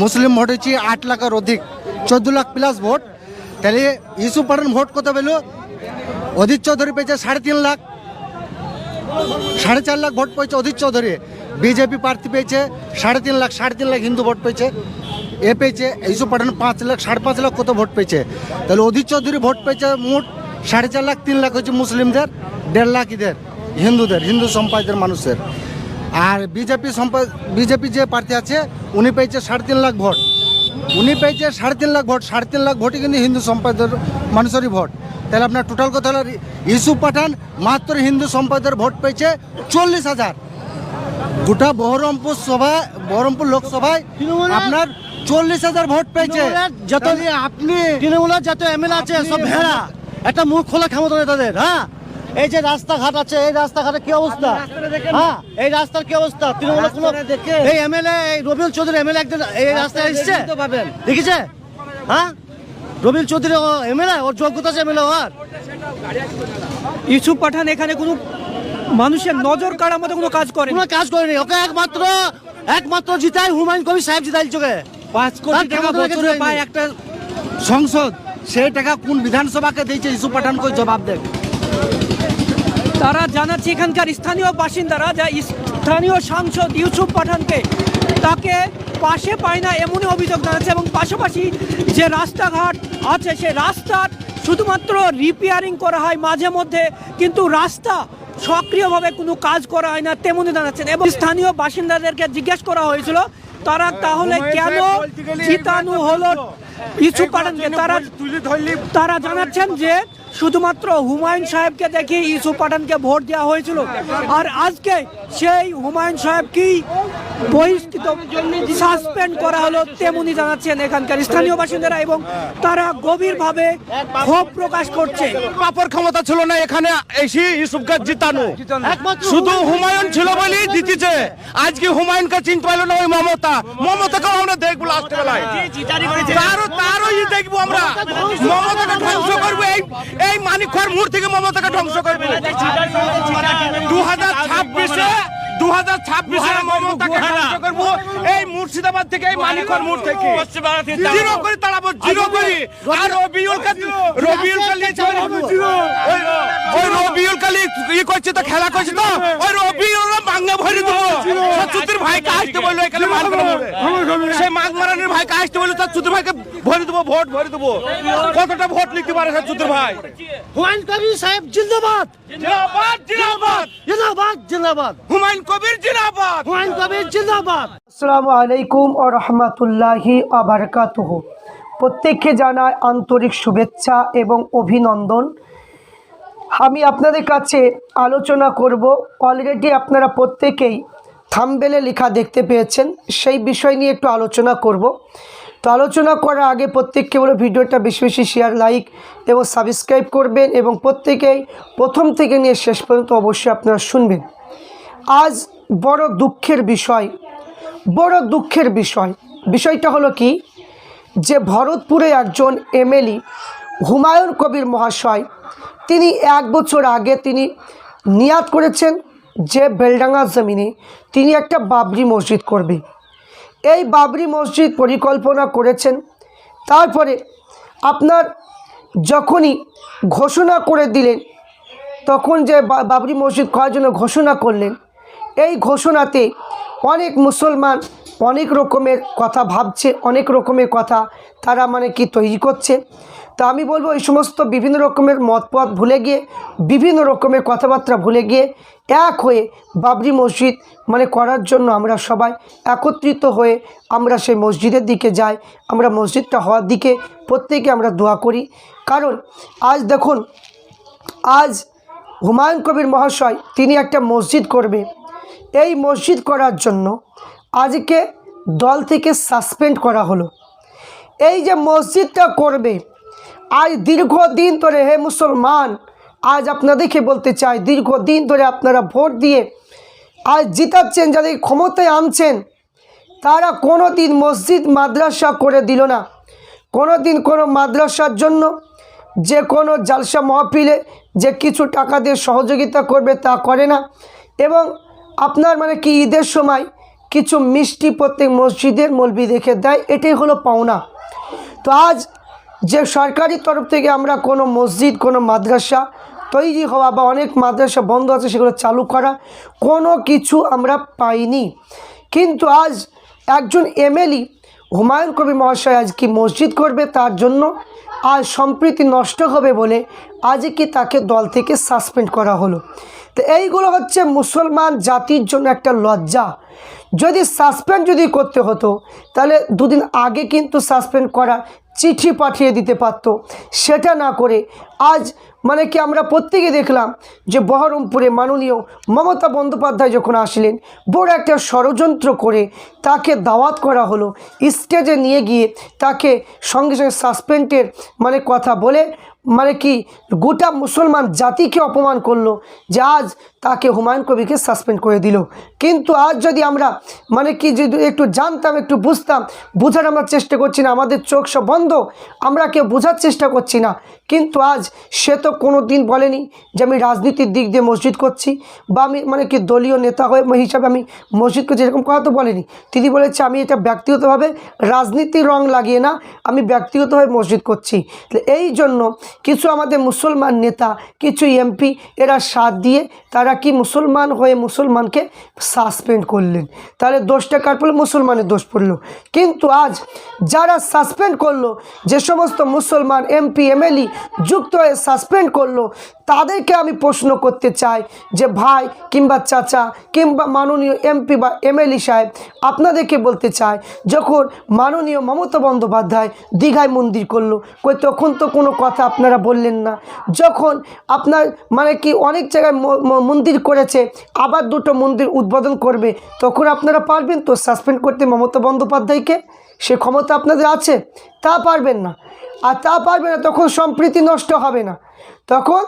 মুসলিম vote হচ্ছে 8 লাখের অধিক, 14 লাখ প্লাস ভোট। তাহলে ইউসুফ পাঠান ভোট কত পেল? অধীর চৌধুরী পেয়েছে 3.5 লাখ, 4.5 লাখ ভোট পেয়েছে অধীর চৌধুরী। বিজেপি প্রার্থী পেয়েছে 3.5 লাখ, 3.5 লাখ হিন্দু ভোট পেয়েছে। এ পেয়েছে ইউসুফ পাঠান 5 লাখ, 5.5 লাখ কত ভোট পেয়েছে। তাহলে অধীর চৌধুরী ভোট পেয়েছে মোট 4.5 লাখ, 3 লাখ হচ্ছে মুসলিমদের, 1.5 লাখ ইদের হিন্দুদের, হিন্দু সম্প্রদায়ের মানুষের। আর বিজেপি যে প্রার্থী আছে উনি পেয়েছে 3.5 লাখ ভোট, উনি পেয়েছে 3.5 লাখ ভোট। 3.5 লাখ ভোটই কিন্তু হিন্দু সম্প্রদায়ের মানুষেরই ভোট। তাহলে আপনার টোটাল কথা হলো ইউসুফ পাঠান মাত্র হিন্দু সম্প্রদায়ের ভোট পেয়েছে 40,000। গোটা বহরমপুর লোকসভায় আপনার 40,000 ভোট পেয়েছে। যত আপনি তৃণমূলের যত এমএলএ আছে সব ভেড়া, একটা মুখ খোলা ক্ষমতা নেই তাদের। হ্যাঁ, এই যে রাস্তাঘাট আছে, এই রাস্তাঘাটের কি অবস্থা? হ্যাঁ, এই রাস্তার কি অবস্থা? তৃণমূলের কোনো এই এমএলএ, এই রবিউল চৌধুরী এমএলএ একজন এই রাস্তায় এসছে দেখেছে? হ্যাঁ, রবিউল চৌধুরী এমএলএ, ওর যোগ্যতা আছে এমএলএ হওয়ার। ইউসুফ পাঠান এখানে কোনো মানুষের নজর কাড়ার মতো কোনো কাজ করে, কোনো কাজ করেনি। ওকে একমাত্র জিতাই হুমায়ুন কবির সাহেব জিতাই চোখে। 5 কোটি টাকা বছরে পায় একটা সংসদ, সেই টাকা কোন বিধানসভাকে দিয়েছে ইউসুফ পাঠান কই জবাব দেয়। তারা জানাচ্ছে এখানকার স্থানীয় বাসিন্দারা যে স্থানীয় সাংসদ ইউসুফ পাঠানকে তাকে পাশে পায় না এমনই অভিযোগ জানাচ্ছে। এবং পাশাপাশি যে রাস্তাঘাট আছে সেই রাস্তার শুধুমাত্র রিপেয়ারিং করা হয় মাঝে মধ্যে, কিন্তু রাস্তা সক্রিয়ভাবে কোনো কাজ করা হয় না তেমনই জানাচ্ছেন। এবং স্থানীয় বাসিন্দাদেরকে জিজ্ঞেস করা হয়েছিল তারা তাহলে কেন জিতানো হলো ইউসুফ পাঠানকে, তারা জানাচ্ছেন যে শুধুমাত্র হুমায়ুন সাহেবকে দেখে ইউসুফ পাঠানকে ভোট দেওয়া হয়েছিল। আর আজকে সেই হুমায়ুন সাহেবকেই বহিষ্কৃত, সাসপেন্ড করা হলো তেমনি জানাচ্ছেন এখানকার স্থানীয় বাসিন্দারা। এবং তারা গভীরভাবে ক্ষোভ প্রকাশ করছে। পাপর ক্ষমতা ছিল না এখানে এসে ইউসুফকে জিতানো, শুধু হুমায়ুন ছিল বলেই জিতেছে। আজকে হুমায়ুনকে চিনতে পারলো না ওই মমতাকেও আমরা দেখবো লাস্ট বেলায়, তারও দেখবো আমরা। মমতাকে ধ্বংস করবো, এই মানিকখোর মোড় থেকে মমতাকে ধ্বংস করবো। 2026-এ মমতাকে ধ্বংস করবো এই মুর্শিদাবাদ থেকে, এই মানিকখোর মোড় থেকে জিরো করে তাড়াবো, জিরো করি। আর রবিউল কালী ই করছে তো, খেলা করছে তো, ওই রবিউল মাঙ্গা ভরে দেবো। চতুর ভাইকে আসতে বললো এখানে, সেই মাঘ মারানির ভাইকে আসতে বললো, তার চতুর ভাইকে ভরে দেবো, ভোট ভরে দেবো। কতটা ভোট লিখতে পারে স্যার চতুর ভাই? হুমায়ুন কবির সাহেব জিন্দাবাদ, জিন্দাবাদ, জিন্দাবাদ, জিন্দাবাদ, জিন্দাবাদ, হুমায়ুন কবির জিন্দাবাদ, হুমায়ুন কবির জিন্দাবাদ। আসসালামু আলাইকুম ওয়া রাহমাতুল্লাহি ওয়া বারাকাতুহু। প্রত্যেককে জানায় আন্তরিক শুভেচ্ছা এবং অভিনন্দন। আমি আপনাদের কাছে আলোচনা করব, অলরেডি আপনারা প্রত্যেকেই থাম্বনেলে লেখা দেখতে পেয়েছেন, সেই বিষয় নিয়ে একটু আলোচনা করব। তো আলোচনা করার আগে প্রত্যেককে বলে ভিডিওটা বেশি বেশি শেয়ার, লাইক এবং সাবস্ক্রাইব করবেন এবং প্রত্যেকেই প্রথম থেকে নিয়ে শেষ পর্যন্ত অবশ্যই আপনারা শুনবেন। আজ বড় দুঃখের বিষয়, বিষয়টা হলো কি, যে ভরতপুরে একজন এমএলএ হুমায়ুন কবির মহাশয়, তিনি 1 বছর আগে তিনি নিয়াত করেছেন যে বেলডাঙ্গা জমিনে তিনি একটা বাবরি মসজিদ করবে। এই বাবরি মসজিদ পরিকল্পনা করেছেন। তারপরে আপনার যখনই ঘোষণা করে দিলেন, তখন যে বাবরি মসজিদ করার জন্য ঘোষণা করলেন, এই ঘোষণাতে অনেক মুসলমান অনেক রকমের কথা ভাবছে, অনেক রকমের কথা তারা কি তৈরি করছে। তো আমি বলবো এই সমস্ত বিভিন্ন রকমের মতপথ ভুলে গিয়ে, বিভিন্ন রকমের কথাবার্তা ভুলে গিয়ে এক হয়ে বাবরি মসজিদ করার জন্য আমরা সবাই একত্রিত হয়ে আমরা সেই মসজিদের দিকে যাই, আমরা মসজিদটা হওয়ার দিকে প্রত্যেকে আমরা দোয়া করি। কারণ আজ দেখুন, আজ হুমায়ুন কবির মহাশয় তিনি একটা মসজিদ করবে। এই মসজিদ করার জন্য আজকে দল থেকে সাসপেন্ড করা হলো। এই যে মসজিদটা করবে, আজ দীর্ঘদিন ধরে, হে মুসলমান, আজ আপনাদেরকে বলতে চাই, দীর্ঘদিন ধরে আপনারা ভোট দিয়ে আজ জিতাচ্ছেন, যাদের ক্ষমতায় আনছেন, তারা কোনো দিন মসজিদ মাদ্রাসা করে দিল না। কোনো দিন কোনো মাদ্রাসার জন্য যে কোনো জালসা মহফিলে যে কিছু টাকা দিয়ে সহযোগিতা করবে তা করে না। এবং আপনার কি ঈদের সময় কিছু মিষ্টি প্রত্যেক মসজিদের মৌলবি রেখে দেয়, এটাই হলো পাওনা। তো আজ যে সরকারি তরফ থেকে আমরা কোনো মসজিদ, কোনো মাদ্রাসা তৈরি হওয়া বা অনেক মাদ্রাসা বন্ধ আছে সেগুলো চালু করা, কোনো কিছু আমরা পাইনি। কিন্তু আজ একজন এমএলএ হুমায়ুন কবির মহাশয় আজ কি মসজিদ করবে, তার জন্য আজ সম্প্রীতি নষ্ট হবে বলে আজ কি তাকে দল থেকে সাসপেন্ড করা হলো। তো এইগুলো হচ্ছে মুসলমান জাতির জন্য একটা লজ্জা। যদি সাসপেন্ড যদি করতে হতো তাহলে দুদিন আগে কিন্তু সাসপেন্ড করা চিঠি পাঠিয়ে দিতে পারতো, সেটা না করে আজ মানে কি আমরা প্রত্যেকে দেখলাম যে বহরমপুরে মাননীয় মমতা বন্দ্যোপাধ্যায় যখন আসলেন, বড় একটা ষড়যন্ত্র করে তাকে দাওয়াত করা হলো, স্টেজে নিয়ে গিয়ে তাকে সঙ্গে সঙ্গে সাসপেন্ডের মানে কথা বলে মানে কি গোটা মুসলমান জাতিকে অপমান করলো যে আজ তাকে হুমায়ুন কবিরকে সাসপেন্ড করে দিল। কিন্তু আজ যদি আমরা মানে কি যদি একটু জানতাম, একটু বুঝতাম, বোঝার আমরা চেষ্টা করছি না, আমাদের চোখ সব বন্ধ, আমরা কেউ বোঝার চেষ্টা করছি না। কিন্তু আজ সে তো কোনো দিন বলেনি যে আমি রাজনীতির দিক দিয়ে মসজিদ করছি বা আমি মানে কি দলীয় নেতা হয়ে হিসাবে আমি মসজিদ করছি, এরকম কথা তো বলেনি। তিনি বলেছে আমি এটা ব্যক্তিগতভাবে রাজনীতির রং লাগিয়ে না, আমি ব্যক্তিগতভাবে মসজিদ করছি। এই জন্য কিছু আমাদের মুসলমান নেতা, কিছু এমপি এরা সাথ দিয়ে তারা কি মুসলমান হয়ে মুসলমানকে সাসপেন্ড করলেন। তাহলে দোষটা কার পড়লো? মুসলমানের দোষ পড়লো। কিন্তু আজ যারা সাসপেন্ড করলো, যে সমস্ত মুসলমান এমপি এমএলএ যুক্ত হয়ে সাসপেন্ড করলো, তাদেরকে আমি প্রশ্ন করতে চাই যে ভাই কিংবা চাচা কিংবা মাননীয় এমপি বা এমএলএ সাহেব, আপনাদেরকে বলতে চাই, যখন মাননীয় মমতা বন্দ্যোপাধ্যায় দীঘায় মন্দির করলো, কই তখন তো কোনো কথা আপনারা বললেন না। যখন আপনার মানে কি অনেক জায়গায় মন্দির করেছে, আবার দুটো মন্দির উদ্বোধন করবে, তখন আপনারা পারবেন তো সাসপেন্ড করতে মমতা বন্দ্যোপাধ্যায়কে? সে ক্ষমতা আপনাদের আছে? তা পারবেন না। আর তা পারবে না, তখন সম্প্রীতি নষ্ট হবে না, তখন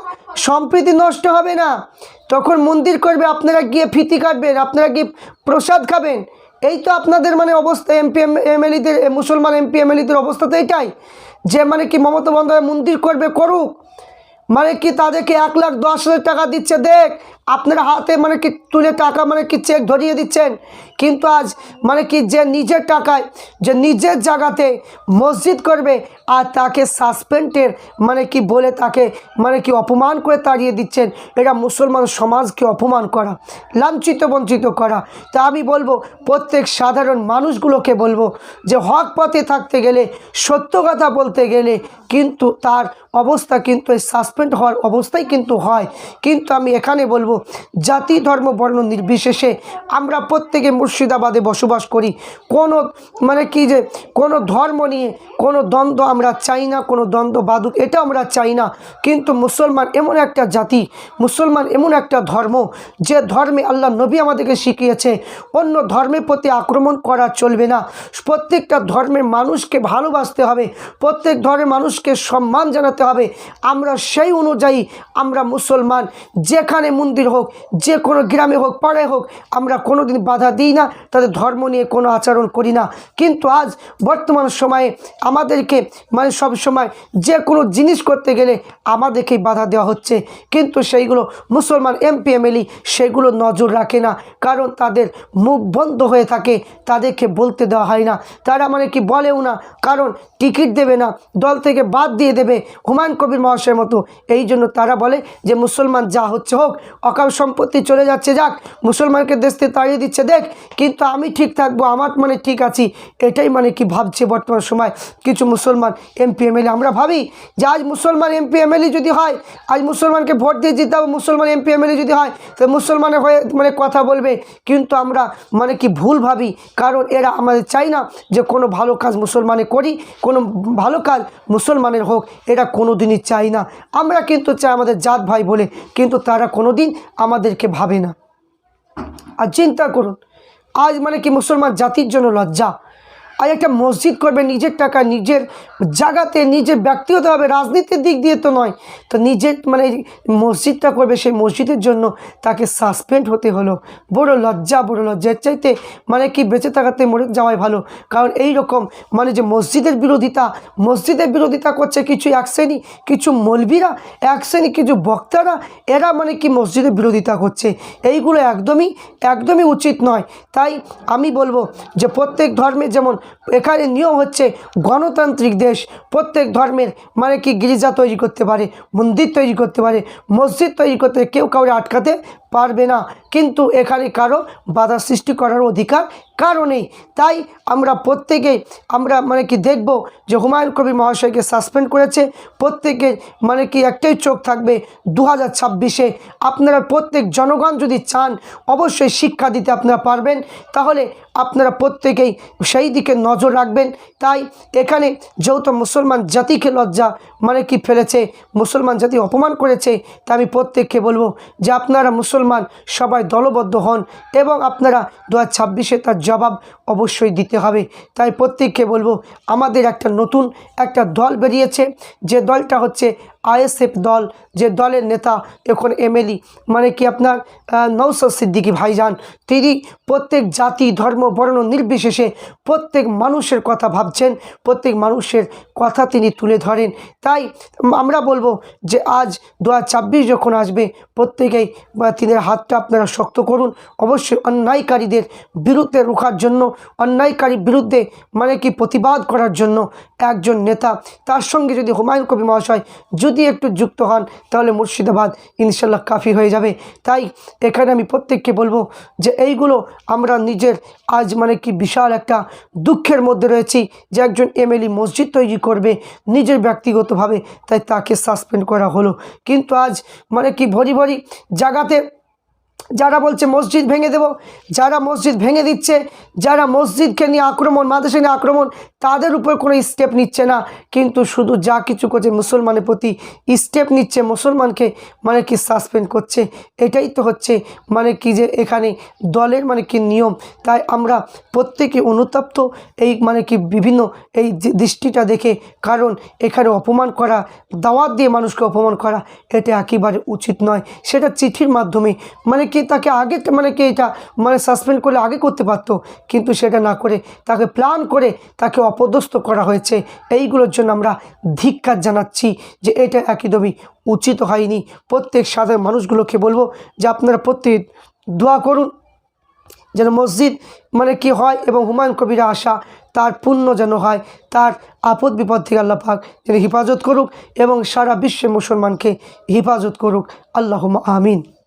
সম্প্রীতি নষ্ট হবে না, তখন মন্দির করবে, আপনারা গিয়ে ফিতি কাটবেন, আপনারা গিয়ে প্রসাদ খাবেন। এই তো আপনাদের মানে অবস্থা, এমপি এমএলএদের, মুসলমান এমপি এমএলএদের অবস্থা তো এটাই, যে মানে কি মমতা বন্দ্যোপাধ্যায় মন্দির করবে, করুক, মানে কি তাদেরকে 1,10,000 টাকা দিচ্ছে, দেখ আপনারা হাতে মানে কি তুলে টাকা মানে কি চেক ধরিয়ে দিচ্ছেন। কিন্তু আজ মানে কি যে নিজের টাকায় যে নিজের জায়গাতে মসজিদ করবে আর তাকে সাসপেন্ডের মানে কি বলে তাকে মানে কি অপমান করে তাড়িয়ে দিচ্ছেন, এটা মুসলমান সমাজকে অপমান করা, লাঞ্ছিত বঞ্চিত করা। তা আমি বলবো প্রত্যেক সাধারণ মানুষগুলোকে বলবো যে হক পথে থাকতে গেলে, সত্য কথা বলতে গেলে কিন্তু তার অবস্থা কিন্তু এই সাসপেন্ড হওয়ার অবস্থাই কিন্তু হয়। কিন্তু আমি এখানে বলবো জাতি ধর্ম বর্ণ নির্বিশেষে আমরা প্রত্যেকে মুর্শিদাবাদে বসবাস করি, কোনো মানে কি যে কোনো ধর্ম নিয়ে কোনো দ্বন্দ্ব আমরা চাই না, কোনো দ্বন্দ্ব বাদুক এটা আমরা চাই না। কিন্তু মুসলমান এমন একটা জাতি, মুসলমান এমন একটা ধর্ম, যে ধর্মে আল্লাহ নবী আমাদেরকে শিখিয়েছে অন্য ধর্মের প্রতি আক্রমণ করা চলবে না, প্রত্যেকটা ধর্মের মানুষকে ভালোবাসতে হবে, প্রত্যেক ধর্মের মানুষকে সম্মান জানাতে হবে। আমরা সেই অনুযায়ী আমরা মুসলমান, যেখানে মন্দির হোক, যে কোনো গ্রামে হোক, পাড়ায় হোক, আমরা কোনো দিন বাধা দিই না, তাদের ধর্ম নিয়ে কোনো আচরণ করি না। কিন্তু আজ বর্তমান সময়ে আমাদেরকে মানে সব সময় যে কোনো জিনিস করতে গেলে আমাদেরকেই বাধা দেওয়া হচ্ছে। কিন্তু সেইগুলো মুসলমান এমপি এমএলএ সেগুলো নজর রাখে না, কারণ তাদের মুখ বন্ধ হয়ে থাকে, তাদেরকে বলতে দেওয়া হয় না, তারা মানে কি বলেও না, কারণ টিকিট দেবে না, দল থেকে বাদ দিয়ে দেবে হুমায়ুন কবির মহাশয়ের মতো। এই জন্য তারা বলে যে মুসলমান যা হচ্ছে হোক, অকাল সম্পত্তি চলে যাচ্ছে যাক, মুসলমানকে দেশ থেকে তাড়িয়ে দিচ্ছে দেখ, কিন্তু আমি ঠিক থাকবো, আমার মানে ঠিক আছি, এটাই মানে কি ভাবছে বর্তমান সময় কিছু মুসলমান এমপি এমএলএ। আমরা ভাবি যে আজ মুসলমান এমপি এমএলএ যদি হয়, আজ মুসলমানকে ভোট দিয়ে জিতে হবে, মুসলমান এমপি এমএলএ যদি হয় তো মুসলমানের হয়ে মানে কথা বলবে, কিন্তু আমরা মানে কি ভুল ভাবি, কারণ এরা আমাদের চাই না যে কোনো ভালো কাজ মুসলমানে করি, কোনো ভালো কাজ মুসলমানের হোক, এটা কোনো দিনই চাই না। আমরা কিন্তু চাই আমাদের জাত ভাই বলে, কিন্তু তারা কোনো দিন আমাদেরকে ভাবে না। আর চিন্তা করুন, আজ মানে কি মুসলমান জাতির জন্য লজ্জা, আর একটা মসজিদ করবে নিজের টাকা, নিজের জায়গাতে, নিজের ব্যক্তিগতভাবে, রাজনীতির দিক দিয়ে তো নয়, তো নিজের মানে মসজিদটা করবে, সেই মসজিদের জন্য তাকে সাসপেন্ড হতে হলো। বড় লজ্জা, বড় লজ্জার চাইতে মানে কি বেঁচে থাকাতে মরে যাওয়াই ভালো। কারণ এই রকম মানে যে মসজিদের বিরোধিতা করছে কিছু এক শ্রেণী, কিছু মৌলবীরা, এক শ্রেণী কিছু বক্তারা, এরা মানে কি মসজিদের বিরোধিতা করছে। এইগুলো একদমই উচিত নয়। তাই আমি বলবো যে প্রত্যেক ধর্মের যেমন এখানে নিয়ম হচ্ছে গণতান্ত্রিক দেশ, প্রত্যেক ধর্মের মানে কি গির্জা তৈরি করতে পারে, মন্দির তৈরি করতে পারে, মসজিদ তৈরি করতে, কেউ কাউকে আটকাতে পারবে না। কিন্তু এখানে কারো বাধা সৃষ্টি করার অধিকার কারো নেই। তাই আমরা প্রত্যেকেই আমরা মানে কি দেখব যে হুমায়ুন কবির মহাশয়কে সাসপেন্ড করেছে। প্রত্যেকের মানে কি একটাই চোখ থাকবে 2026-এ আপনারা প্রত্যেক জনগণ যদি চান অবশ্যই শিক্ষা দিতে আপনারা পারবেন, তাহলে আপনারা প্রত্যেকেই সেই দিকে নজর রাখবেন। তাই এখানে যেহেতু মুসলমান জাতিকে লজ্জা মানে কি ফেলেছে, মুসলমান জাতি অপমান করেছে, তা আমি প্রত্যেককে বলবো যে আপনারা মুসলমান সবাই দলবদ্ধ হন এবং আপনারা 2026-এ তার জবাব অবশ্যই দিতে হবে। তাই প্রত্যেককে বলবো আমাদের একটা নতুন একটা দল বেরিয়েছে, যে দলটা হচ্ছে আইএসএফ দল, যে দলের নেতা এখন এমএলএ মানে কি আপনার নওশাদ সিদ্দিকী ভাইজান, তিনি প্রত্যেক জাতি ধর্ম বর্ণ নির্বিশেষে প্রত্যেক মানুষের কথা ভাবছেন, প্রত্যেক মানুষের কথা তিনি তুলে ধরেন। তাই আমরা বলবো যে আজ 2026 যখন আসবে প্রত্যেকেই তিনের হাতটা আপনারা শক্ত করুন। অবশ্যই অন্যায়কারীদের বিরুদ্ধে রোখার জন্য, অন্যায়কারীর বিরুদ্ধে মানে কি প্রতিবাদ করার জন্য একজন নেতা, তার সঙ্গে যদি হুমায়ুন কবির মহাশয় যদি একটু যুক্ত হন তাহলে মুর্শিদাবাদ ইনশাল্লাহ কাফি হয়ে যাবে। তাই এখানে আমি প্রত্যেককে বলবো যে এইগুলো আমরা নিজের আজ মানে কি বিশাল একটা দুঃখের মধ্যে রয়েছি যে একজন এমএলএ মসজিদ তৈরি করবে নিজের ব্যক্তিগতভাবে, তাই তাকে সাসপেন্ড করা হলো। কিন্তু আজ মানে কি ভরি ভরি জায়গাতে যারা বলছে মসজিদ ভেঙে দেব, যারা মসজিদ ভেঙে দিচ্ছে, যারা মসজিদকে নিয়ে আক্রমণ, মাদ্রাসা নিয়ে আক্রমণ, তাদের উপর কোনো স্টেপ নিচ্ছে না, কিন্তু শুধু যা কিছু করছে মুসলমানের প্রতি স্টেপ নিচ্ছে, মুসলমানকে মানে কি সাসপেন্ড করছে। এটাই তো হচ্ছে মানে কি যে এখানে দলের মানে কি নিয়ম। তাই আমরা প্রত্যেকে অনুতপ্ত এই মানে কি বিভিন্ন এই দৃষ্টিটা দেখে, কারণ এখানে অপমান করা, দাওয়াত দিয়ে মানুষকে অপমান করা, এটা একেবারে উচিত নয়। সেটা চিঠির মাধ্যমে মানে কি তাকে আগে মানে কি এটা মানে সাসপেন্ড করলে আগে করতে পারতো, কিন্তু সেটা না করে তাকে প্ল্যান করে তাকে অপদস্থ করা হয়েছে। এইগুলোর জন্য আমরা ধিক্কার জানাচ্ছি যে এটা একদমই উচিত হয়নি। প্রত্যেক সাধারণ মানুষগুলোকে বলবো যে আপনারা প্রত্যেক দোয়া করুন যেন মসজিদ মানে কি হয় এবং হুমায়ুন কবির আশা তার পূর্ণ যেন হয়, তার আপদ বিপদ থেকে আল্লাহ পাক যেন হেফাজত করুক এবং সারা বিশ্বে মুসলমানকে হেফাজত করুক। আল্লাহুম্মা আমিন।